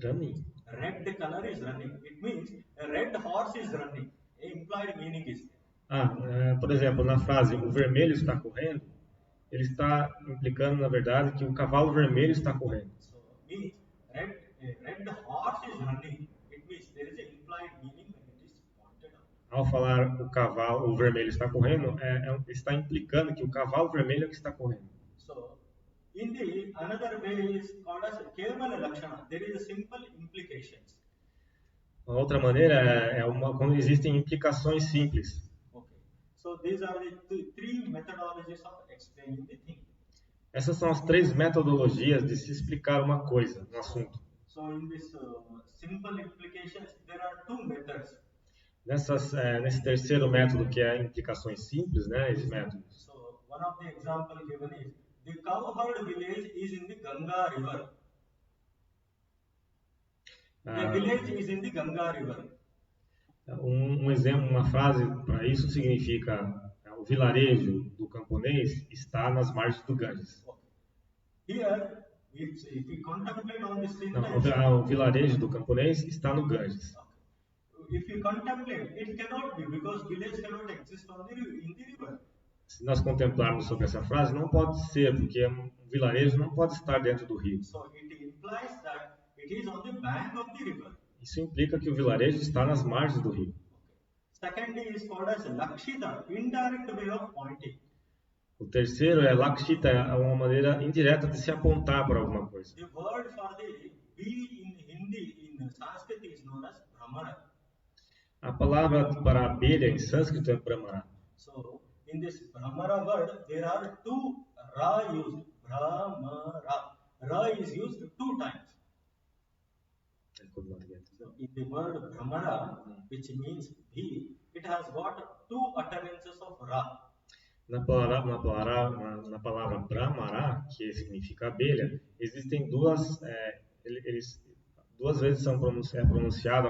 Running. red color is running. It means a red horse is running. A implied meaning is there. Por exemplo, na frase o vermelho está correndo, ele está implicando, na verdade, que o cavalo vermelho está correndo. So, means a red horse is running. It means there is an implied meaning when it is pointed out. Ao falar o vermelho está correndo, está implicando que o cavalo vermelho é o que está correndo. So, in the another way is called as Kevala Lakshana. There is a simple implications. Uma outra maneira quando existem implicações simples. Okay. So these are the three methodologies of explaining the thing. Essas são as três metodologias de se explicar uma coisa, um assunto. So in this simple implications, there are two methods. Nesse terceiro método, que é implicações simples, né, esse método. So one of the example given is the cowherd village is in the Ganga River. The village is in the Ganga River. Um exemplo, uma frase para isso significa o vilarejo do camponês está nas margens do Ganges. Okay. Here, if we contemplate on this sentence, o vilarejo do camponês está no Ganges. okay. If you contemplate, it cannot be because village cannot exist in the river. Se nós contemplarmos sobre essa frase, não pode ser, porque um vilarejo não pode estar dentro do rio. So it implies that it is on the bank of the river. Isso implica que o vilarejo está nas margens do rio. Second is called as Lakshita, indirect way of pointing. O terceiro é Lakshita, é uma maneira indireta de se apontar para alguma coisa. The word for the bee in Hindi, in Sanskrit, is known as Brahmara. A palavra para abelha em sânscrito é Brahmara. So, in this Brahmara word, there are two Ra used. Brahmara. Ra is used 2 times. So, in the word Brahmara, which means bee, it has got 2 utterances of Ra. Na palavra Brahmara, que significa abelha, existem duas vezes é pronunciada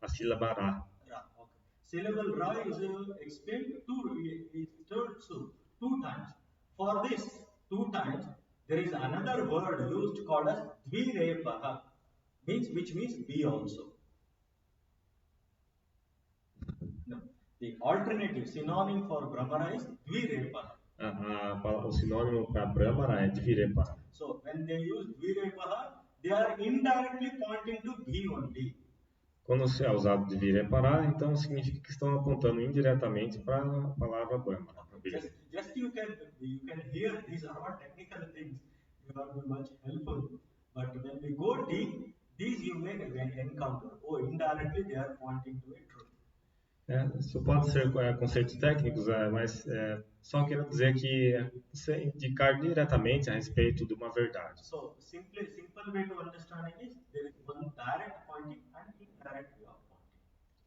a sílaba Ra. Okay. Syllable Ra is explained Jutsu 2 times. For this 2 times, there is another word used called as Dvirepaha, which means be also. No. The alternative synonym for Brahmara is Dvirepaha. O sinônimo para Brahmara é Dvirepaha. So when they use Dvirepaha, they are indirectly pointing to be only. Quando é usado Dvirepaha, então significa que estão apontando indiretamente para a palavra Brahmara. Just you can hear these are all technical things. They will not be much helpful. But when we go deep, these you may encounter. Oh, indirectly they are pointing to a truth. Isso pode ser conceitos técnicos, mas só quero dizer que você indicar diretamente a respeito de uma verdade. So, simple way to understanding is there is one direct pointing and indirect way of pointing.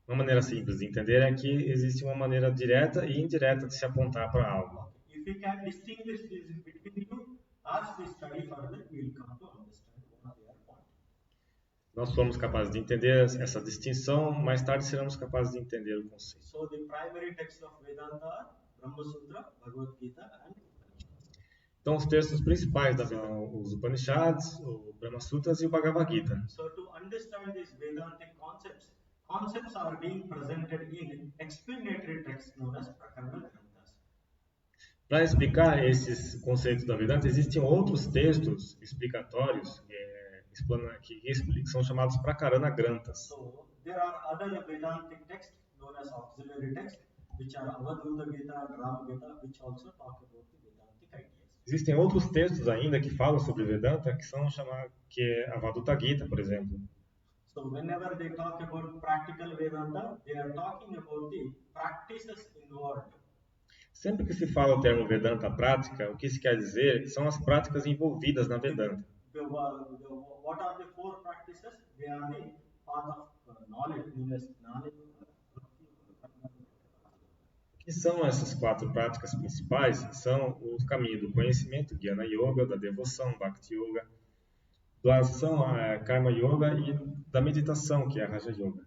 Uma maneira simples de entender é que existe uma maneira direta e indireta de se apontar para algo. If we can distinguish this between you, as we study further, we will come to understand what they are pointing. Nós somos capazes de entender essa distinção, mais tarde seremos capazes de entender o conceito. So the primary texts of Vedanta are Brahma Sutra, Bhagavad Gita and Então os textos principais são os Upanishads, o Brahma Sutras e o Bhagavad Gita. So to understand these Vedantic concepts are being presented in explanatory texts known as Prakarana Granthas. Para explicar esses conceitos da Vedanta, existem outros textos explicatórios que são chamados Prakarana Granthas. So there are other Vedantic texts known as auxiliary texts, which are Avadhuta Gita and Rama Gita, which also talk about the Vedantic ideas. Existem outros textos ainda que falam sobre Vedanta, que são chamados, que é Avadhuta Gita, por exemplo. So whenever they talk about practical Vedanta, they are talking about the practices involved. Sempre que se fala o termo Vedanta prática, o que se quer dizer são as práticas envolvidas na Vedanta. What are the 4 practices? They are the path of knowledge. O que são essas 4 práticas principais? São o caminho do conhecimento, Jnana Yoga, da devoção, Bhakti Yoga, da ação, Karma Yoga, e da meditação, que é a Raja Yoga.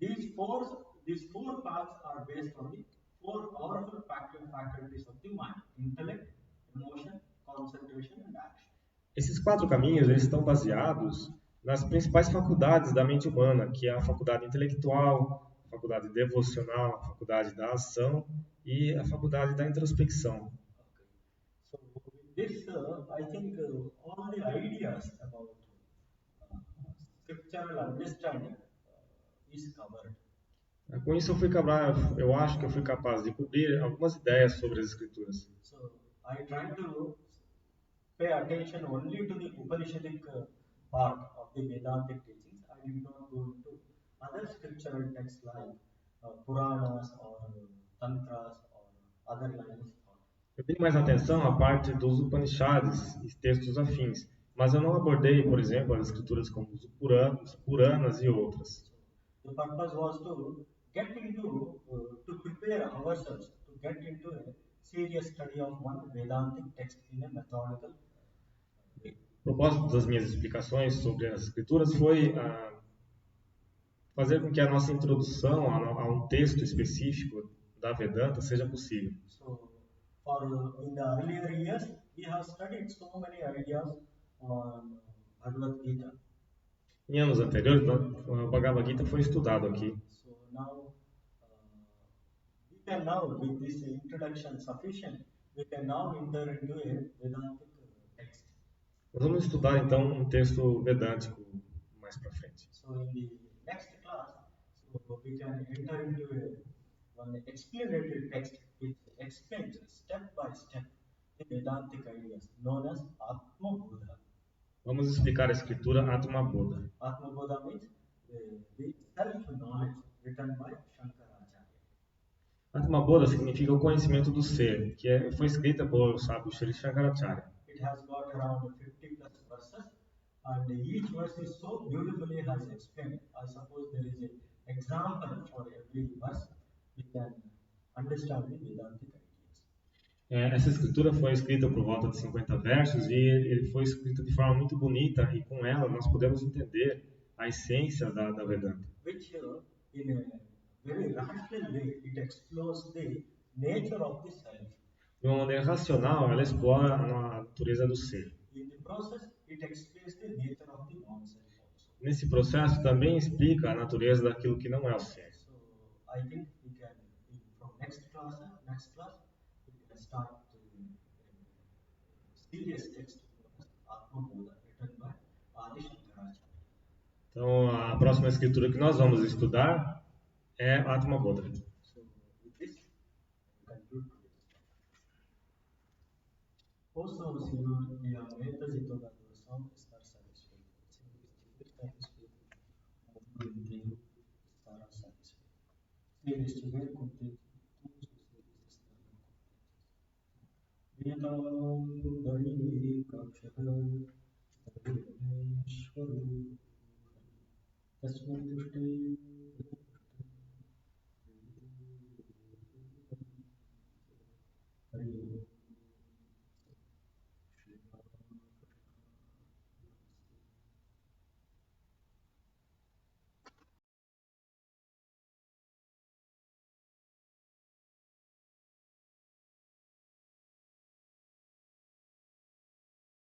These four paths are based on the 4 powerful faculties of the mind: intellect, emotion, concentration, and action. Esses 4 caminhos eles estão baseados nas principais faculdades da mente humana, que é a faculdade intelectual, a faculdade devocional, a faculdade da ação e a faculdade da introspecção. So with this, I think all the ideas about scriptural understanding is covered. Com isso eu acho que eu fui capaz de cobrir algumas ideias sobre as escrituras. So I try to pay attention only to the Upanishadic part of the Vedantic teachings. I did not go into other scriptural texts like Puranas or Tantras or other lines of thought. Eu dei mais atenção à parte dos Upanishads e textos afins, mas eu não abordei, por exemplo, as escrituras como os Puranas e outras. So, the purpose was to get into, to prepare ourselves to get into a serious study of one Vedantic text in a methodical way. O propósito das minhas explicações sobre as escrituras foi fazer com que a nossa introdução a um texto específico da Vedanta seja possível. So, in the earlier years, we have studied so many ideas on Bhagavad Gita. Em anos anteriores, o Bhagavad Gita foi estudado aqui. So now, we can now, with this introduction sufficient, we can now enter into a Vedantic text. Nós vamos estudar então um texto vedântico mais para frente. So in the next class, so we can enter into one explanatory text which explains step by step the Vedantic ideas known as Atma Bodha. Vamos explicar a escritura Atma Bodha. Atma Bodha means the self-knowledge written by Shankaracharya. Atma Bodha significa o conhecimento do ser, que foi escrita por sábio Sri Shankaracharya. It has got around 50 plus verses, and each verse is so beautifully has explained. I suppose there is an example for every verse. We can understand the Vedantic ideas. Essa escritura foi escrita por volta de 50 versos e ele foi escrito de forma muito bonita, e com ela nós podemos entender a essência da Vedanta. Which in a very rational way it explores the nature of the self. De uma maneira racional, ela explora a natureza do ser. In the process, it explains the nature of the non-self also. Nesse processo, também explica a natureza daquilo que não é o ser. So, I think we can, from next class, we can start serious text, Atma Bodha, written by Adi Shankaracharya. Então, a próxima escritura que nós vamos estudar é Atma Bodha. So, with this, I conclude today's talk. Ouçam o Senhor e a metas e toda a adoração estar satisfeita. Se ele estiver satisfeito, o mundo inteiro estará satisfeito. Se ele estiver contente, todos os seres estarão contentes. Vedam Buddhai Kakshana Sarveshwaru Tasmai Dushtai Hari